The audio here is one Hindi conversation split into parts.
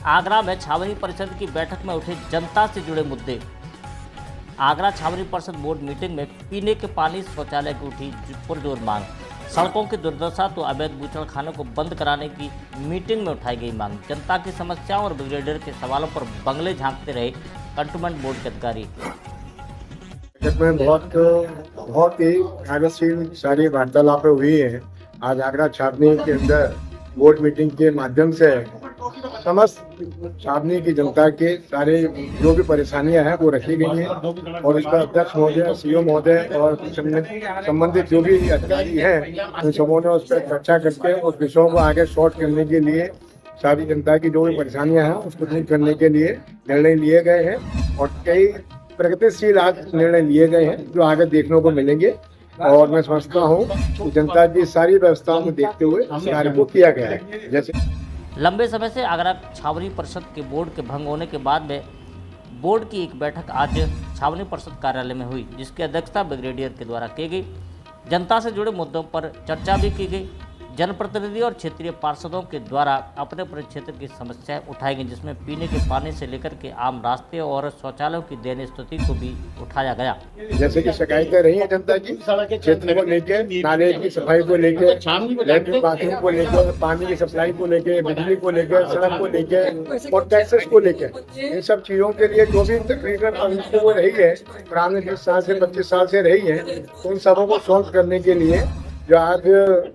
आगरा में छावनी परिषद की बैठक में उठे जनता से जुड़े मुद्दे। आगरा छावनी परिषद बोर्ड मीटिंग में पीने के पानी शौचालय की उठी पुरजोर मांग। सड़कों की दुर्दशा तो अवैध बूचड़खानों को बंद कराने की मीटिंग में उठाई गई मांग। जनता की समस्याओं और ब्रिगेडियर के सवालों पर बंगले झांकते रहे कंटोनमेंट बोर्ड के अधिकारी। में बहुत ही कार्यशील सारी वार्तालापें हुई है। आज आगरा छावनी के अंदर बोर्ड मीटिंग के माध्यम से समस्त छावनी की जनता के सारे जो भी परेशानियां हैं वो रखी गई हैं और इसका अध्यक्ष महोदय, सीओ महोदय और संबंधित जो भी अधिकारी हैं उन सबों ने उस पर चर्चा करके उस विषयों को आगे सॉर्ट करने के लिए सारी जनता की जो भी परेशानियां हैं उसको दूर करने के लिए निर्णय लिए गए हैं और कई प्रगतिशील आज निर्णय लिए गए हैं जो आगे देखने को मिलेंगे। और मैं समझता हूँ कि जनता की सारी व्यवस्थाओं को देखते हुए इस कार्य को किया गया है। जैसे लंबे समय से आगरा छावनी परिषद के बोर्ड के भंग होने के बाद में बोर्ड की एक बैठक आज छावनी परिषद कार्यालय में हुई, जिसकी अध्यक्षता ब्रिगेडियर के द्वारा की गई। जनता से जुड़े मुद्दों पर चर्चा भी की गई। जनप्रतिनिधि और क्षेत्रीय पार्षदों के द्वारा अपने अपने क्षेत्र की समस्याएं उठाई गई, जिसमें पीने के पानी से लेकर के आम रास्ते और शौचालयों की दयनीय स्थिति को भी उठाया गया। जैसे कि शिकायतें रही हैं जनता की क्षेत्र को लेकर, नाले की सफाई को लेकर, लैट्रिन बाथरूम को लेकर, पानी की सप्लाई को लेकर, बिजली को लेकर, सड़क को लेकर और टैक्सेस को लेकर, इन सब चीजों के लिए जो भी तकरीबन वो रही है पुराने 20 साल से 25 साल से रही है, उन सबों को सॉल्व करने के लिए जो आज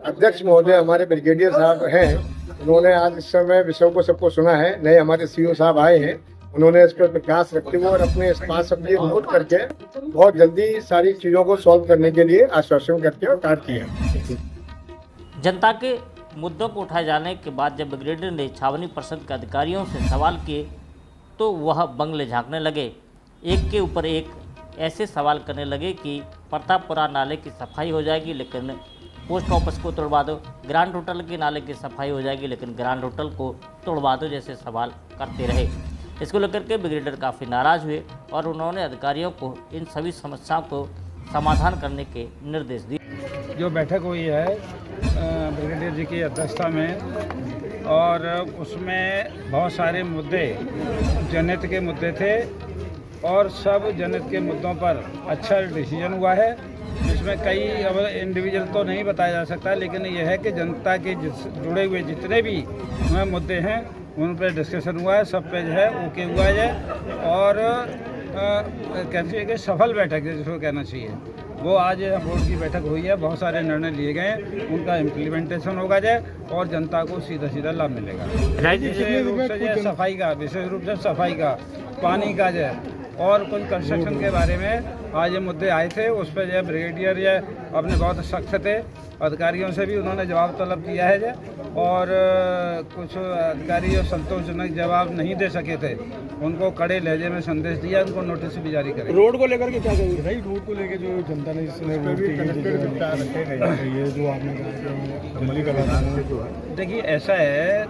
अध्यक्ष महोदय हमारे ब्रिगेडियर साहब हैं, उन्होंने आज इस समय विषयों को सबको सुना है। नए हमारे सीओ साहब आए हैं, उन्होंने इस पर प्रकाश रखते हुए और अपने इस बात सब नोट करके बहुत जल्दी सारी चीज़ों को सॉल्व करने के लिए आश्वासन करके और कार्य किया। जनता के मुद्दों को उठाए जाने के बाद जब ब्रिगेडियर ने छावनी परिषद के अधिकारियों से सवाल किए तो वह बंगले झांकने लगे। एक के ऊपर एक ऐसे सवाल करने लगे कि प्रतापपुरा नाले की सफाई हो जाएगी लेकिन पोस्ट ऑफिस को तोड़वा दो, ग्रैंड होटल के नाले की सफाई हो जाएगी लेकिन ग्रैंड होटल को तोड़वा दो, जैसे सवाल करते रहे। इसको लेकर के ब्रिगेडियर काफ़ी नाराज़ हुए और उन्होंने अधिकारियों को इन सभी समस्याओं को समाधान करने के निर्देश दिए। जो बैठक हुई है ब्रिगेडियर जी की अध्यक्षता में और उसमें बहुत सारे मुद्दे जनहित के मुद्दे थे और सब जनहित के मुद्दों पर अच्छा डिसीजन हुआ है, जिसमें कई अब इंडिविजुअल तो नहीं बताया जा सकता, लेकिन यह है कि जनता के जुड़े हुए जितने भी मुद्दे हैं उन पर डिस्कशन हुआ है, सब पे जो है ओके हुआ है और कहना चाहिए कि सफल बैठक है जिसको कहना चाहिए वो आज बोर्ड की बैठक हुई है। बहुत सारे निर्णय लिए गए हैं, उनका इम्प्लीमेंटेशन होगा जाए और जनता को सीधा सीधा लाभ मिलेगा। विशेष रूप से सफाई का, विशेष रूप से सफाई का, पानी का जो और कुछ कंस्ट्रक्शन के बारे में आज ये मुद्दे आए थे, उस पर जो ब्रिगेडियर ये अपने बहुत सख्त थे, अधिकारियों से भी उन्होंने जवाब तलब किया है और कुछ अधिकारी जो संतोषजनक जवाब नहीं दे सके थे उनको कड़े लहजे में संदेश दिया, उनको नोटिस भी जारी करें। रोड को लेकर के क्या कहेंगे भाई? रोड को लेकर जो जनता ने ये जो आपने देखिए ऐसा है,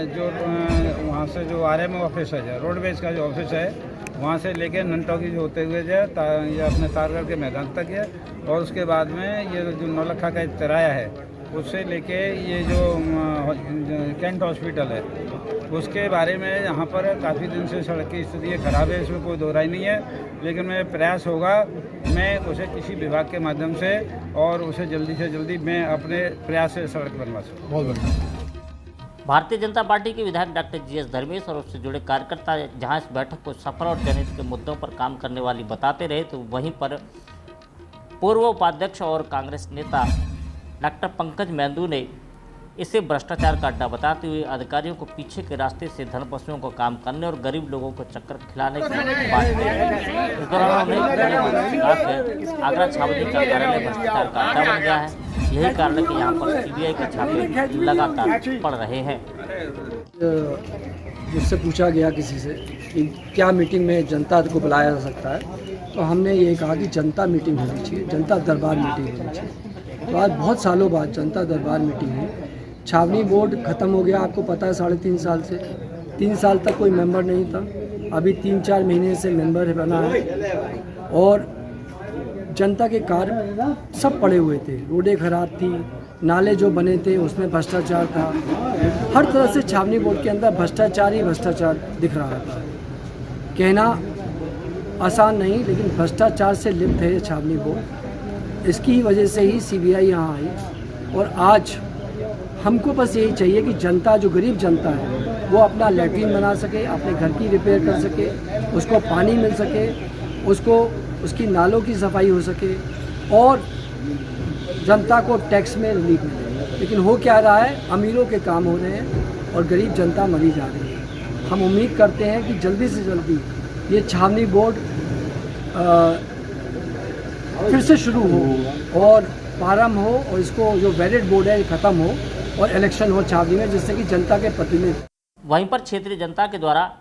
जो वहाँ से जो आरएमओ ऑफिस है, रोडवेज का जो ऑफिस है, वहाँ से लेके ननटॉकी जो होते हुए जो ये अपने तारगढ़ के मैदान तक है और उसके बाद में ये जो नौलखा का तिराया है उससे लेके ये जो कैंट हॉस्पिटल है उसके बारे में यहाँ पर काफ़ी दिन से सड़क की स्थिति खराब है, इसमें कोई दो राय नहीं है, लेकिन मेरा प्रयास होगा मैं उसे किसी विभाग के माध्यम से और उसे जल्दी से जल्दी मैं अपने प्रयास से सड़क बनवा सकूँ। बहुत बढ़िया। भारतीय जनता पार्टी के विधायक डॉक्टर जीएस धर्मेश और उससे जुड़े कार्यकर्ता जहां इस बैठक को सफल और जनहित के मुद्दों पर काम करने वाली बताते रहे, तो वहीं पर पूर्व उपाध्यक्ष और कांग्रेस नेता डॉक्टर पंकज मेंदू ने इसे भ्रष्टाचार का अड्डा बताते हुए अधिकारियों को पीछे के रास्ते से धन पशुओं को काम करने और गरीब लोगों को चक्कर खिलाने की बात की। इस दौरान उन्होंने आगरा छावनी का कार्यालय भ्रष्टाचार का अड्डा बन गया है। यही कारण है कि यहाँ पर सीबीआई के छापे लगातार पड़ रहे हैं। मुझसे पूछा गया किसी से कि क्या मीटिंग में जनता को बुलाया जा सकता है, तो हमने ये कहा कि जनता मीटिंग होनी चाहिए, जनता दरबार मीटिंग होनी चाहिए। तो आज बहुत सालों बाद जनता दरबार मीटिंग हुई। छावनी बोर्ड ख़त्म हो गया, आपको पता है 3.5 साल से, 3 साल तक कोई मेंबर नहीं था, अभी 3-4 महीने से मेंबर बना है और जनता के कार्य सब पड़े हुए थे। रोडें खराब थी, नाले जो बने थे उसमें भ्रष्टाचार था। हर तरह से छावनी बोर्ड के अंदर भ्रष्टाचार ही भ्रष्टाचार दिख रहा था। कहना आसान नहीं, लेकिन भ्रष्टाचार से लिप्त है ये छावनी बोर्ड। इसकी ही वजह से ही सीबीआई यहाँ आई। और आज हमको बस यही चाहिए कि जनता, जो गरीब जनता है, वो अपना लैट्रिन बना सके, अपने घर की रिपेयर कर सके, उसको पानी मिल सके, उसको उसकी नालों की सफाई हो सके और जनता को टैक्स में रिलीफ मिले। लेकिन हो क्या रहा है, अमीरों के काम हो रहे हैं और गरीब जनता मरी जा रही है। हम उम्मीद करते हैं कि जल्दी से जल्दी ये छावनी बोर्ड फिर से शुरू हो और प्रारंभ हो और इसको जो वैलिड बोर्ड है ख़त्म हो और इलेक्शन हो छावनी में, जिससे कि जनता के प्रतिनिधि। वहीं पर क्षेत्रीय जनता के द्वारा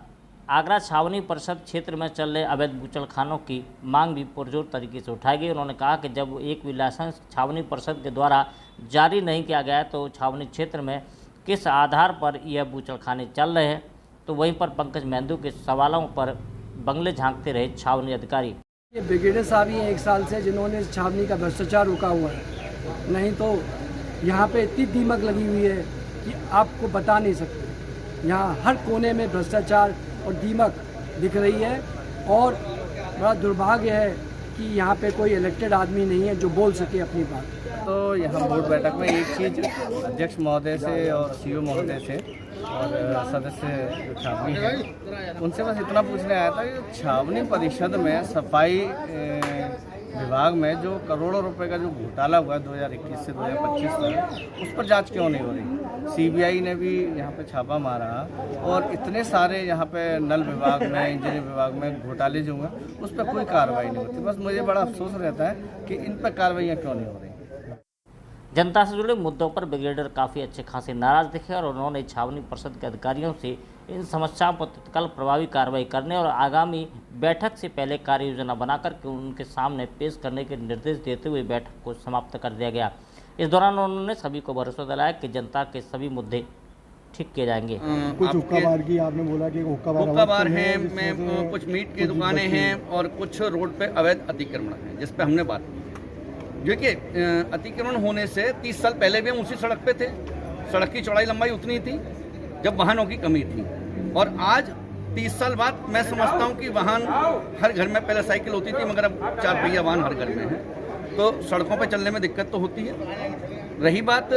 आगरा छावनी परिषद क्षेत्र में चल रहे अवैध बूचड़खानों की मांग भी पुरजोर तरीके से उठाई गई। उन्होंने कहा कि जब एक भी लाइसेंस छावनी परिषद के द्वारा जारी नहीं किया गया तो छावनी क्षेत्र में किस आधार पर यह बूचड़खाने चल रहे हैं। तो वहीं पर पंकज मेहंदू के सवालों पर बंगले झांकते रहे छावनी अधिकारी। ये ब्रिगेडियर साहब ही हैं 1 साल से जिन्होंने छावनी का भ्रष्टाचार रोका हुआ है, नहीं तो यहाँ पे इतनी दीमक लगी हुई है कि आपको बता नहीं सकते। यहाँ हर कोने में भ्रष्टाचार और दीमक दिख रही है और बड़ा दुर्भाग्य है कि यहाँ पे कोई इलेक्टेड आदमी नहीं है जो बोल सके अपनी बात। तो यहाँ बोर्ड बैठक में एक चीज़ अध्यक्ष महोदय से और सीईओ महोदय से और सदस्य जो छावनी है उनसे बस इतना पूछने आया था कि छावनी परिषद में सफाई विभाग में जो करोड़ों रुपए का जो घोटाला हुआ है 2021 से 2025 तक, उस पर जांच क्यों नहीं हो रही। सीबीआई ने भी यहाँ पे छापा मारा और इतने सारे यहाँ पे नल विभाग में, इंजीनियरिंग विभाग में घोटाले जो हुए उस पर कोई कार्रवाई नहीं होती। बस मुझे बड़ा अफसोस रहता है कि इन पर कार्रवाइयाँ क्यों नहीं हो रही। जनता से जुड़े मुद्दों पर ब्रिगेडियर काफ़ी अच्छे खासे नाराज दिखे और उन्होंने छावनी परिषद के अधिकारियों से इन समस्याओं पर तत्काल प्रभावी कार्रवाई करने और आगामी बैठक से पहले कार्य योजना बनाकर के उनके सामने पेश करने के निर्देश देते हुए बैठक को समाप्त कर दिया गया। इस दौरान उन्होंने सभी को भरोसा दिलाया कि जनता के सभी मुद्दे ठीक किए जाएंगे। कुछ हुक्का बार की आपने बोला कि हुक्का बार हैं, में कुछ मीट की दुकानें हैं और कुछ रोड पे अवैध अतिक्रमण हैं, जिस पे हमने बात की। देखिए, अतिक्रमण होने से 30 साल पहले भी हम उसी सड़क पे थे। सड़क की चौड़ाई लंबाई उतनी थी जब वाहनों की कमी थी, और आज 30 साल बाद मैं समझता हूँ कि वाहन हर घर में, पहले साइकिल होती थी मगर अब 4 पहिया वाहन हर घर में है, तो सड़कों पे चलने में दिक्कत तो होती है। रही बात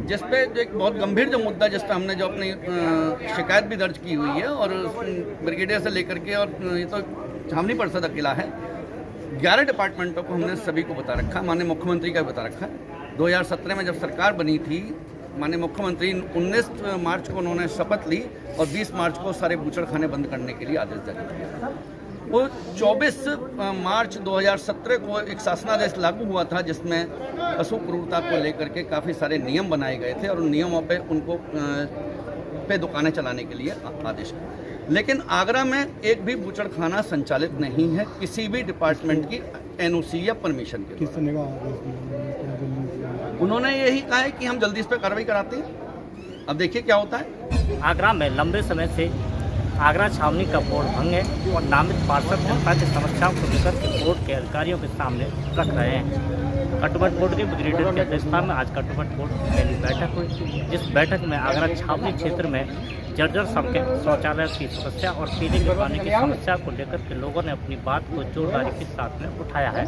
जिस पे जो एक बहुत गंभीर जो मुद्दा, जिस पे हमने जो अपनी शिकायत भी दर्ज की हुई है और ब्रिगेडियर से लेकर के, और ये तो छावनी परिषद अकेला है, 11 डिपार्टमेंटों को हमने सभी को बता रखा, माननीय मुख्यमंत्री का बता रखा है। 2017 में जब सरकार बनी थी, माननीय मुख्यमंत्री 19 मार्च को उन्होंने शपथ ली और 20 मार्च को सारे बूचड़खाने बंद करने के लिए आदेश जारी किया। वो 24 मार्च 2017 को एक शासनादेश लागू हुआ था जिसमें पशु क्रूरता को लेकर के काफ़ी सारे नियम बनाए गए थे और उन नियमों पे उनको पे दुकानें चलाने के लिए आदेश किया। लेकिन आगरा में एक भी बूचड़खाना संचालित नहीं है किसी भी डिपार्टमेंट की एनओसी या परमिशन के। उन्होंने यही कहा है कि हम जल्दी इस पर कार्रवाई कराते हैं, अब देखिए क्या होता है। आगरा में लंबे समय से आगरा छावनी का बोर्ड भंग है और नामित पार्षद जनता की समस्याओं को लेकर बोर्ड के अधिकारियों के सामने रख रहे हैं। कटुवट बोर्ड के ब्रिगेडियर की अध्यक्षता में आज कटुवट बोर्ड की पहली बैठक हुई, जिस बैठक में आगरा छावनी क्षेत्र में जर्जर सड़कें, शौचालय की समस्या और पीने के पानी की समस्या को लेकर के लोगों ने अपनी बात को जोरदारी के साथ में उठाया है।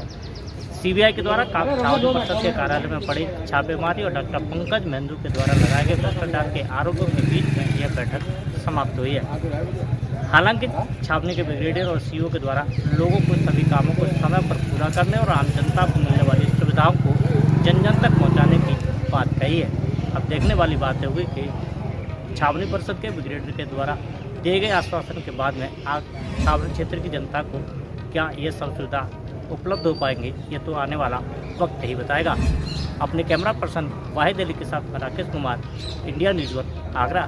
सीबीआई के द्वारा छावनी परिषद के कार्यालय में पड़ी छापेमारी और डॉक्टर पंकज मेहंदू के द्वारा लगाए गए भ्रष्टाचार के आरोपों के बीच में यह बैठक समाप्त हुई है। हालांकि छावनी के ब्रिगेडियर और सीईओ के द्वारा लोगों को सभी कामों को समय पर पूरा करने और आम जनता को मिलने वाली सुविधाओं को जन जन तक पहुँचाने की बात कही है। अब देखने वाली बात होगी कि छावनी परिषद के ब्रिगेडियर के द्वारा दिए गए आश्वासन के बाद में छावनी क्षेत्र की जनता को क्या ये सब सुविधा उपलब्ध हो पाएंगे, ये तो आने वाला वक्त ही बताएगा। अपने कैमरा पर्सन वाहिद अली के साथ राकेश कुमार, इंडिया न्यूज़ आगरा।